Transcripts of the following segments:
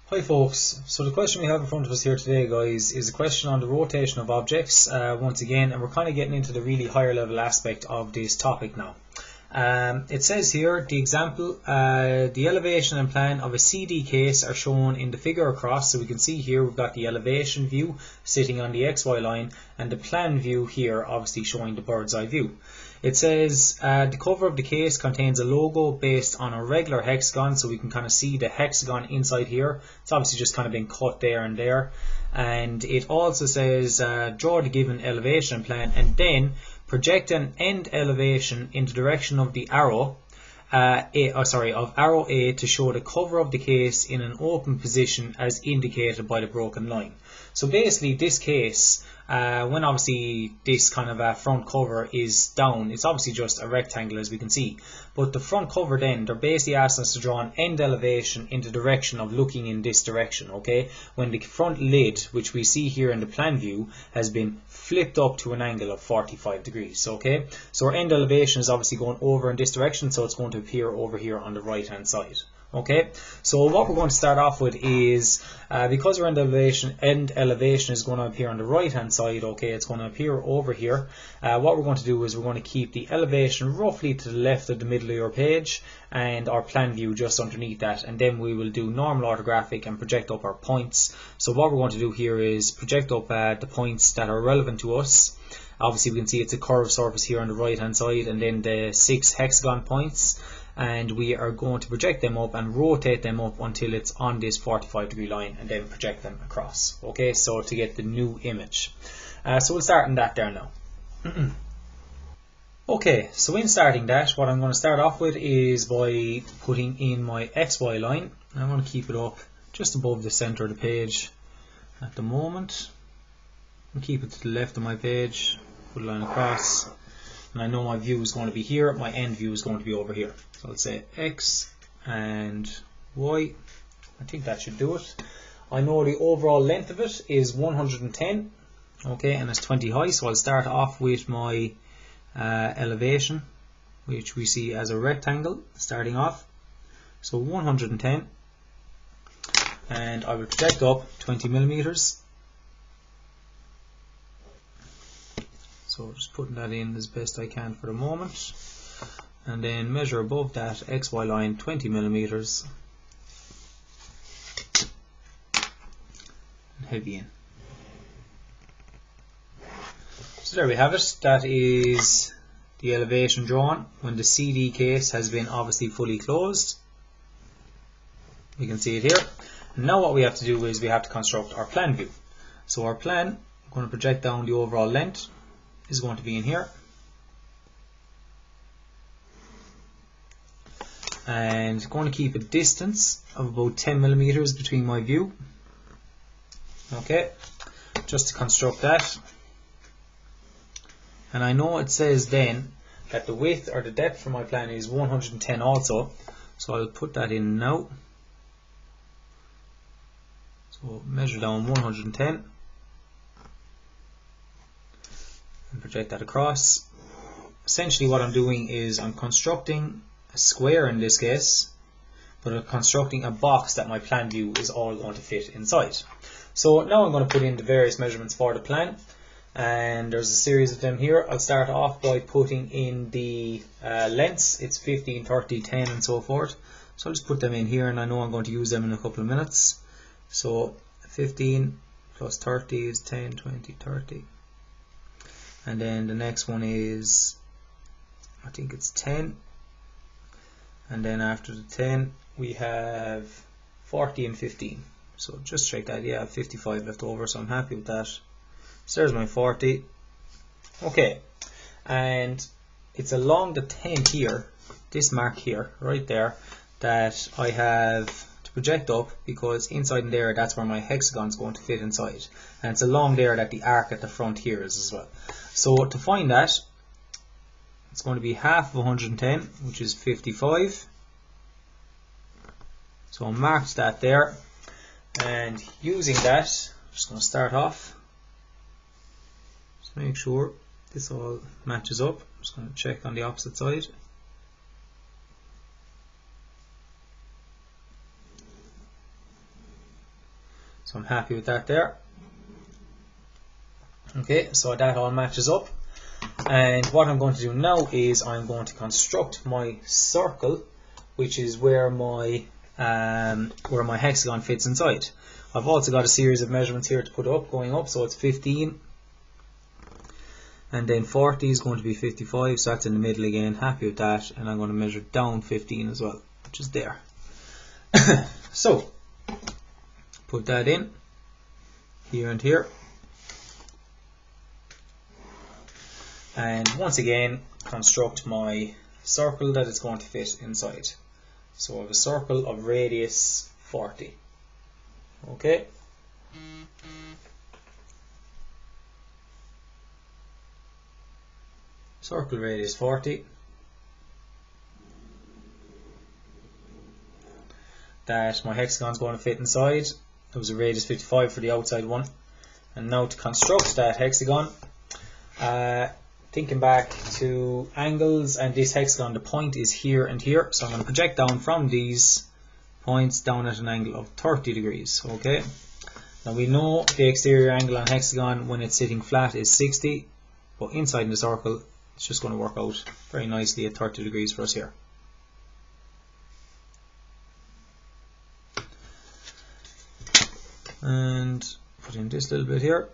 Hi folks, so the question we have in front of us here today, guys, is a question on the rotation of objects once again, and we're kind of getting into the really higher level aspect of this topic now. It says here, the example, the elevation and plan of a CD case are shown in the figure across. So we can see here we've got the elevation view sitting on the XY line and the plan view here obviously showing the bird's eye view. It says the cover of the case contains a logo based on a regular hexagon, so we can kind of see the hexagon inside here. It's obviously just kind of been cut there and there. And it also says draw the given elevation plan and then project an end elevation in the direction of the arrow of arrow A to show the cover of the case in an open position as indicated by the broken line. So basically this case, when obviously this kind of front cover is down, it's obviously just a rectangle as we can see, but the front cover then, they're basically asking us to draw an end elevation in the direction of looking in this direction, okay, when the front lid, which we see here in the plan view, has been flipped up to an angle of 45 degrees, okay. So our end elevation is obviously going over in this direction, so it's going to appear over here on the right hand side. Okay, so what we're going to start off with is, because our end elevation is going to appear on the right hand side, okay, it's going to appear over here. What we're going to do is we're going to keep the elevation roughly to the left of the middle of your page and our plan view just underneath that, and then we will do normal orthographic and project up our points. So what we're going to do here is project up the points that are relevant to us. Obviously we can see it's a curved surface here on the right hand side, and then the 6 hexagon points, and we are going to project them up and rotate them up until it's on this 45 degree line and then project them across, okay, so to get the new image. So we'll start on that there now. Okay, so in starting that, what I'm going to start off with is by putting in my XY line. I'm going to keep it up just above the center of the page at the moment and keep it to the left of my page, put a line across, and I know my view is going to be here, my end view is going to be over here. So let's say X and Y. I think that should do it. I know the overall length of it is 110, okay, and it's 20 high, so I'll start off with my elevation, which we see as a rectangle starting off. So 110, and I will project up 20 millimeters. So just putting that in as best I can for the moment, and then measure above that XY line 20 millimeters and heavy in. So there we have it. That is the elevation drawn when the CD case has been obviously fully closed. You can see it here. Now what we have to do is we have to construct our plan view. So our plan, I'm going to project down the overall length, is going to be in here, and going to keep a distance of about 10 millimeters between my view, okay, just to construct that. And I know it says then that the width or the depth for my plan is 110 also, so I'll put that in now. So measure down 110 and project that across. Essentially what I'm doing is I'm constructing a square in this case, but I'm constructing a box that my plan view is all going to fit inside. So now I'm going to put in the various measurements for the plan, and there's a series of them here. I'll start off by putting in the lengths. It's 15, 30, 10 and so forth. So I'll just put them in here, and I know I'm going to use them in a couple of minutes. So 15 plus 30 is 10, 20, 30. And then the next one is, I think it's 10. And then after the 10 we have 40 and 15. So just check that, yeah, 55 left over, so I'm happy with that. So there's my 40. Okay, and it's along the 10 here, this mark here, right there, that I have to project up, because inside in there, that's where my hexagon is going to fit inside. And it's along there that the arc at the front here is as well. So to find that, it's going to be half of 110, which is 55. So I marked that there, and using that, I'm just going to start off. Just make sure this all matches up. I'm just going to check on the opposite side. So I'm happy with that there. Okay, so that all matches up. And what I'm going to do now is I'm going to construct my circle, which is where my hexagon fits inside. I've also got a series of measurements here to put up, going up, so it's 15. And then 40 is going to be 55, so that's in the middle again, happy with that. And I'm going to measure down 15 as well, which is there. So, put that in, here and here. And once again, construct my circle that it's going to fit inside. So I have a circle of radius 40. Okay. Circle radius 40. That my hexagon is going to fit inside. It was a radius 55 for the outside one. And now to construct that hexagon, thinking back to angles and this hexagon, the point is here and here. So I'm going to project down from these points down at an angle of 30 degrees. Okay. Now we know the exterior angle on hexagon when it's sitting flat is 60, but inside in the circle it's just going to work out very nicely at 30 degrees for us here. And put in this little bit here,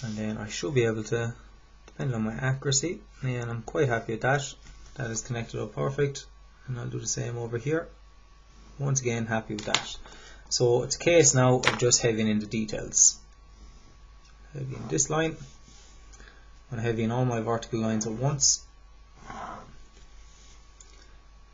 and then I should be able to, depending on my accuracy, and I'm quite happy with that. That is connected up perfect, and I'll do the same over here. Once again, happy with that. So it's a case now of just heavying in the details. Heavy in this line. I'm heavy in all my vertical lines at once.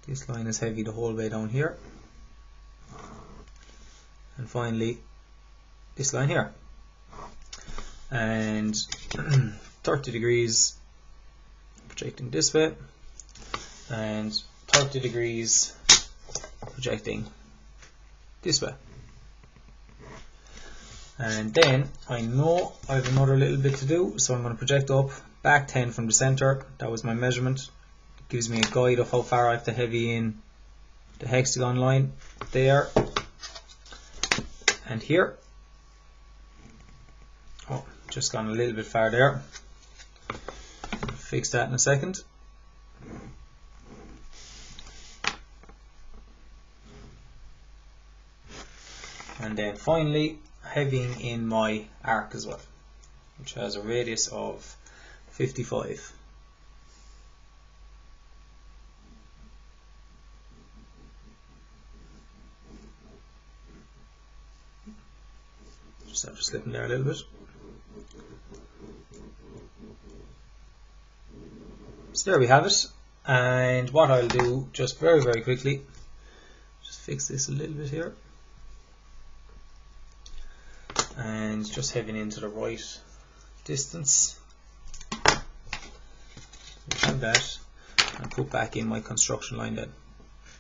This line is heavy the whole way down here. And finally, this line here. And 30 degrees projecting this way, and 30 degrees projecting this way. And then I know I have another little bit to do, so I'm going to project up, back 10 from the center. That was my measurement. It gives me a guide of how far I have to heavy in the hexagon line there and here. Oh, just gone a little bit far there. I'll fix that in a second. And then finally, heavying in my arc as well, which has a radius of 55. Just after slipping there a little bit. So there we have it. And what I'll do, just very quickly, just fix this a little bit here. And just heading into the right distance. Like that. And put back in my construction line then.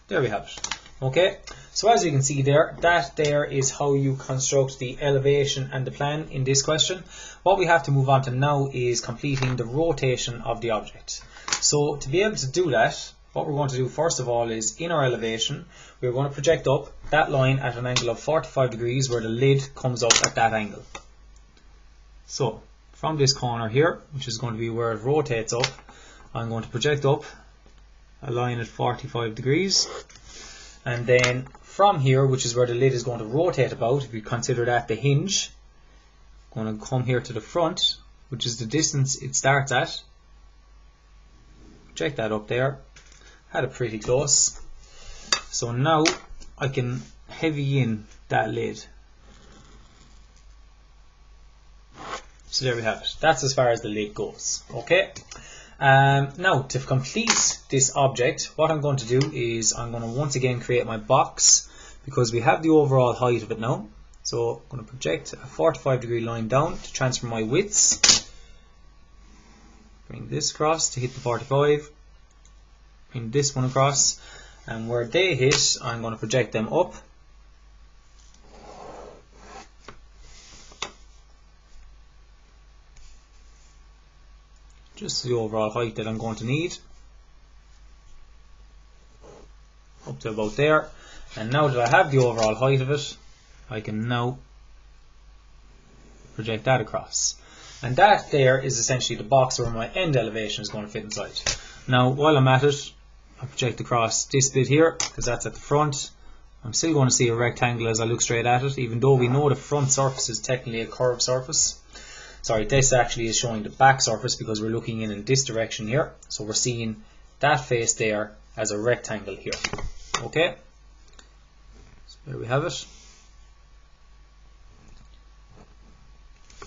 There we have it. Okay, so as you can see there, that there is how you construct the elevation and the plan in this question. What we have to move on to now is completing the rotation of the object. So to be able to do that, what we're going to do first of all is in our elevation, we're going to project up that line at an angle of 45 degrees where the lid comes up at that angle. So from this corner here, which is going to be where it rotates up, I'm going to project up a line at 45 degrees. And then from here, which is where the lid is going to rotate about, if you consider that the hinge, I'm going to come here to the front, which is the distance it starts at. Project that up there. Had it pretty close. So now I can heavy in that lid. So there we have it. That's as far as the lid goes. Okay. Now to complete this object, what I'm going to do is I'm going to once again create my box, because we have the overall height of it now. So I'm going to project a 45 degree line down to transfer my widths. Bring this across to hit the 45. Bring this one across, and where they hit, I'm going to project them up. Just the overall height that I'm going to need. Up to about there. And now that I have the overall height of it, I can now project that across. And that there is essentially the box where my end elevation is going to fit inside. Now while I'm at it, I project across this bit here because that's at the front. I'm still going to see a rectangle as I look straight at it, even though we know the front surface is technically a curved surface. Sorry, this actually is showing the back surface because we're looking in this direction here. So we're seeing that face there as a rectangle here. Okay, so there we have it.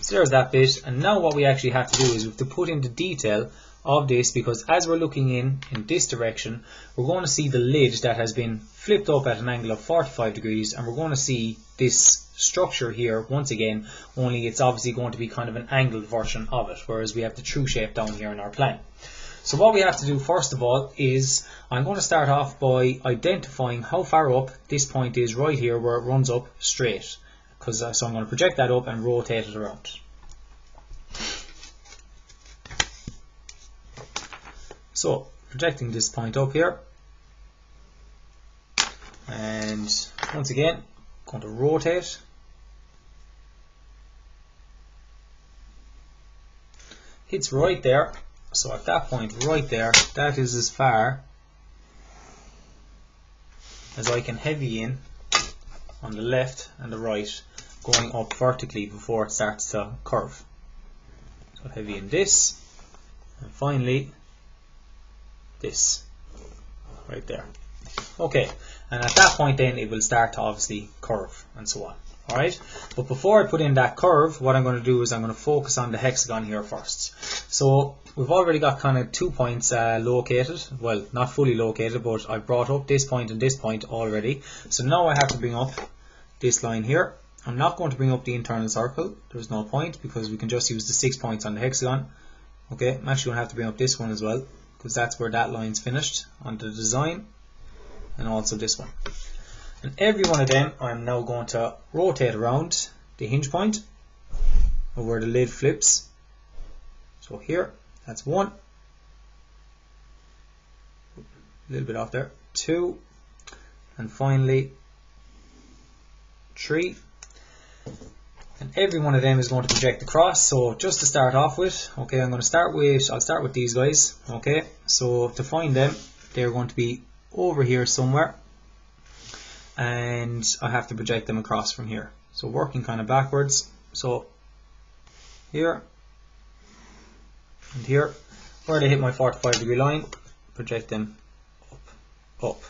So there's that bit, and now what we actually have to do is we have to put in the detail of this, because as we're looking in this direction, we're going to see the lid that has been flipped up at an angle of 45 degrees, and we're going to see this structure here once again, only it's obviously going to be kind of an angled version of it, whereas we have the true shape down here in our plan. So what we have to do first of all is I'm going to start off by identifying how far up this point is right here where it runs up straight. So I'm going to project that up and rotate it around. So projecting this point up here, and once again I'm going to rotate. It's right there, so at that point right there, that is as far as I can heavy in on the left and the right, going up vertically before it starts to curve. So heavy in this, and finally this right there. Okay, and at that point then it will start to obviously curve and so on. Alright, but before I put in that curve, what I'm going to do is I'm going to focus on the hexagon here first. So we've already got kind of 2 points located, well not fully located, but I've brought up this point and this point already. So now I have to bring up this line here. I'm not going to bring up the internal circle, there's no point, because we can just use the 6 points on the hexagon. Okay, I'm actually going to have to bring up this one as well, because that's where that line's finished on the design, and also this one. And every one of them I'm now going to rotate around the hinge point where the lid flips. So here, that's 1, a little bit off there, 2, and finally 3. And every one of them is going to project across. So just to start off with, okay, I'll start with these guys. Okay, so to find them, they're going to be over here somewhere, and I have to project them across from here. So working kind of backwards. So here and here, where they hit my 45 degree line, project them up.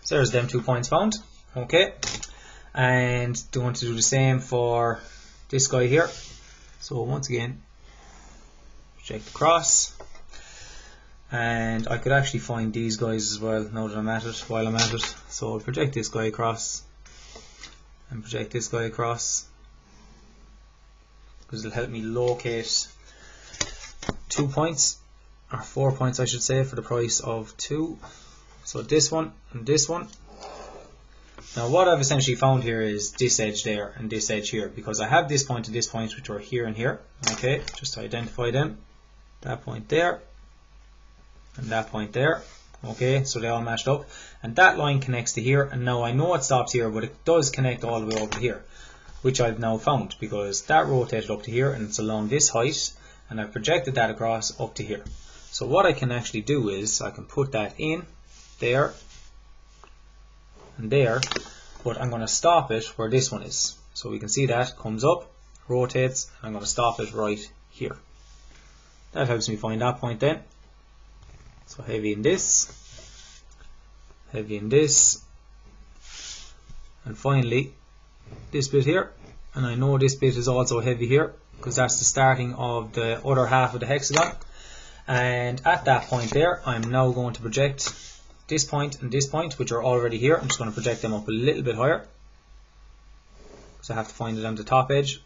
So there's them 2 points found. Okay, and don't want to do the same for this guy here. So once again, project across, and I could actually find these guys as well now that I'm at it, while I'm at it. So I'll project this guy across and project this guy across, because it'll help me locate 2 points, or 4 points I should say, for the price of 2. So this one and this one. Now what I've essentially found here is this edge there and this edge here, because I have this point and this point which are here and here. Okay, just to identify them. That point there and that point there. Okay, so they all matched up, and that line connects to here, and now I know it stops here, but it does connect all the way over here, which I've now found because that rotated up to here and it's along this height, and I've projected that across up to here. So what I can actually do is I can put that in there and there, but I'm going to stop it where this one is. So we can see that comes up, rotates, and I'm going to stop it right here. That helps me find that point then. So heavy in this, and finally this bit here. And I know this bit is also heavy here because that's the starting of the other half of the hexagon. And at that point there, I'm now going to project this point and this point, which are already here. I'm just going to project them up a little bit higher, so I have to find it on the top edge.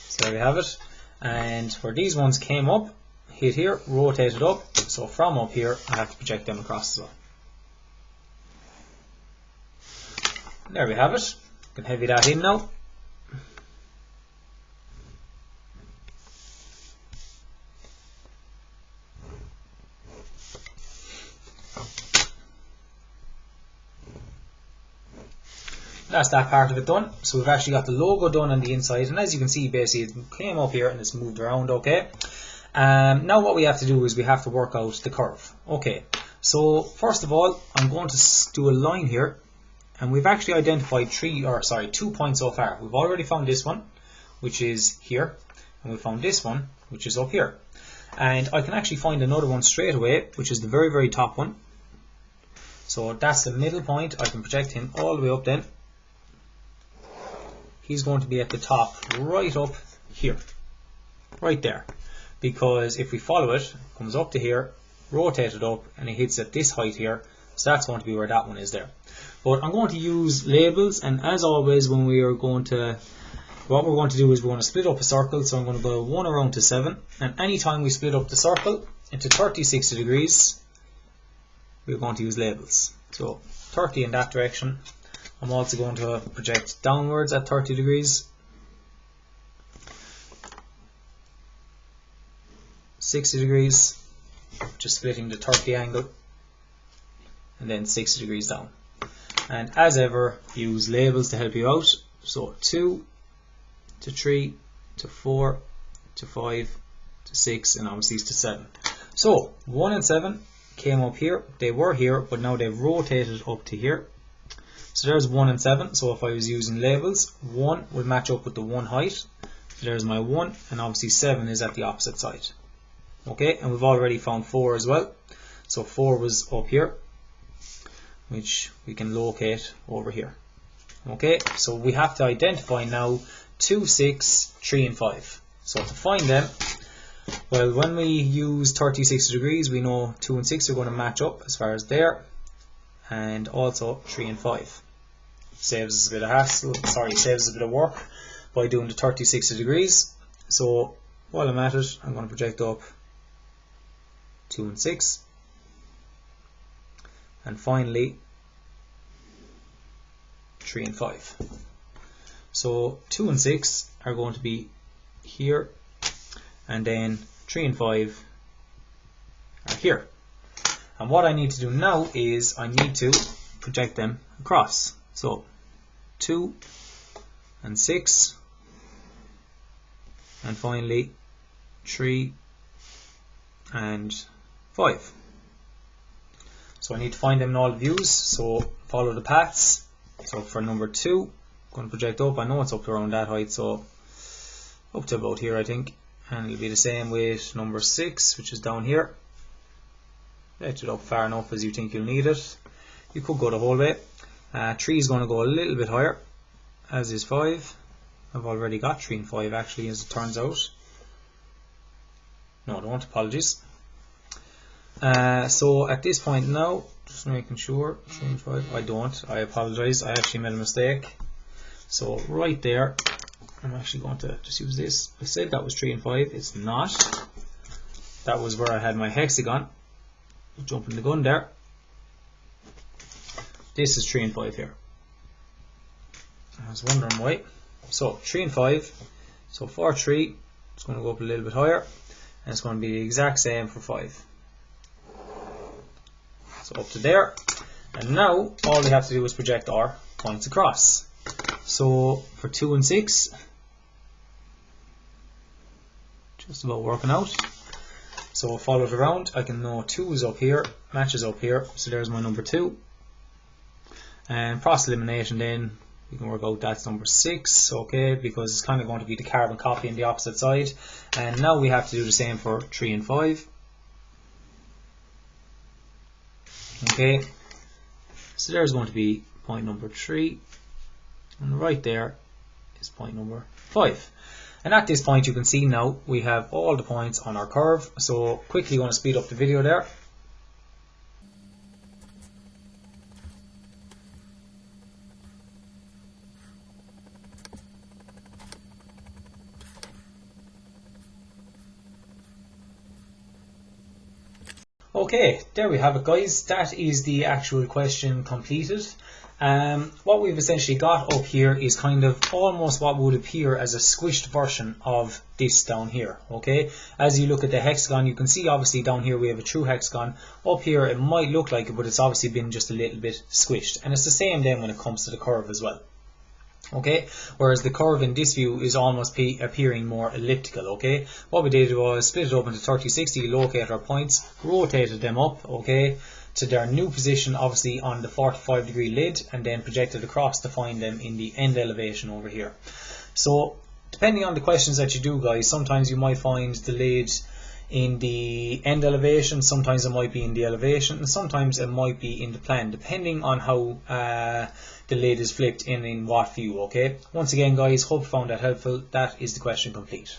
So there we have it. And where these ones came up, hit here, rotated up, so from up here I have to project them across as well. And there we have it. You can heavy that in now. that's that part of it done. So we've actually got the logo done on the inside, and as you can see, basically it came up here and it's moved around. Okay. Now what we have to do is we have to work out the curve. Okay. So first of all, I'm going to do a line here, and we've actually identified 2 points so far. We've already found this one, which is here, and we found this one, which is up here. And I can actually find another one straight away, which is the very, very top one. So that's the middle point. I can project him all the way up then. He's going to be at the top, right up here, right there. Because if we follow it, it comes up to here, rotate it up, and it hits at this height here. So that's going to be where that one is there. But I'm going to use labels, and as always, when we are going to, what we're going to do is we're going to split up a circle. So I'm going to go 1 around to 7, and anytime we split up the circle into 30, 60 degrees, we're going to use labels. So 30 in that direction. I'm also going to project downwards at 30 degrees. 60 degrees, just splitting the 30 angle, and then 60 degrees down. And as ever, use labels to help you out. So 2 to 3 to 4 to 5 to 6, and obviously to 7. So 1 and 7 came up here. They were here, but now they've rotated up to here. So there's 1 and 7. So if I was using labels, 1 will match up with the 1 height. So there's my 1, and obviously 7 is at the opposite side. Okay, and we've already found 4 as well. So 4 was up here, which we can locate over here. Okay, so we have to identify now 2, 6, 3 and 5. So to find them, well, when we use 30, 60 degrees, we know 2 and 6 are going to match up as far as there, and also 3 and 5. Saves us a bit of hassle, saves us a bit of work by doing the 30, 60 degrees. So while I'm at it, I'm going to project up 2 and 6, and finally 3 and 5. So 2 and 6 are going to be here, and then 3 and 5 are here. And what I need to do now is I need to project them across. So 2 and 6, and finally 3 and 5. So I need to find them in all views, so follow the paths. So for number 2, I'm going to project up. I know it's up to around that height, so up to about here I think. And it'll be the same with number 6, which is down here. Let it up far enough as you think you'll need it. You could go the whole way. 3 is going to go a little bit higher, as is 5. I've already got 3 and 5 actually, as it turns out. No, I don't, apologies. So at this point now, just making sure, 3 and 5, I don't, I apologize, I actually made a mistake. So right there, I'm actually going to just use this. I said that was 3 and 5, it's not. That was where I had my hexagon. Jumping the gun there. This is 3 and 5 here. I was wondering why. So 3 and 5. So for 3, it's going to go up a little bit higher, and it's going to be the exact same for 5. So up to there. And now all we have to do is project our points across. So for 2 and 6, just about working out. So follow it around. I can know 2 is up here, matches up here. So there's my number 2. And process elimination, then we can work out that's number 6, okay, because it's kind of going to be the carbon copy on the opposite side. And now we have to do the same for 3 and 5. Okay, so there's going to be point number 3, and right there is point number 5. And at this point you can see now we have all the points on our curve. So quickly going to speed up the video there. Okay, there we have it guys, that is the actual question completed. What we've essentially got up here is kind of almost what would appear as a squished version of this down here. Okay, as you look at the hexagon, you can see obviously down here we have a true hexagon. Up here it might look like it, but it's obviously been just a little bit squished. And it's the same then when it comes to the curve as well. Okay, whereas the curve in this view is almost appearing more elliptical. Okay, what we did was split it up into 30, 60, locate our points, rotated them up, okay, to their new position, obviously on the 45-degree lid, and then projected across to find them in the end elevation over here. So depending on the questions that you do, guys, sometimes you might find the lid in the end elevation, sometimes it might be in the elevation, and sometimes it might be in the plan, depending on how the lid is flipped in what view. Okay, once again, guys, hope you found that helpful. That is the question complete.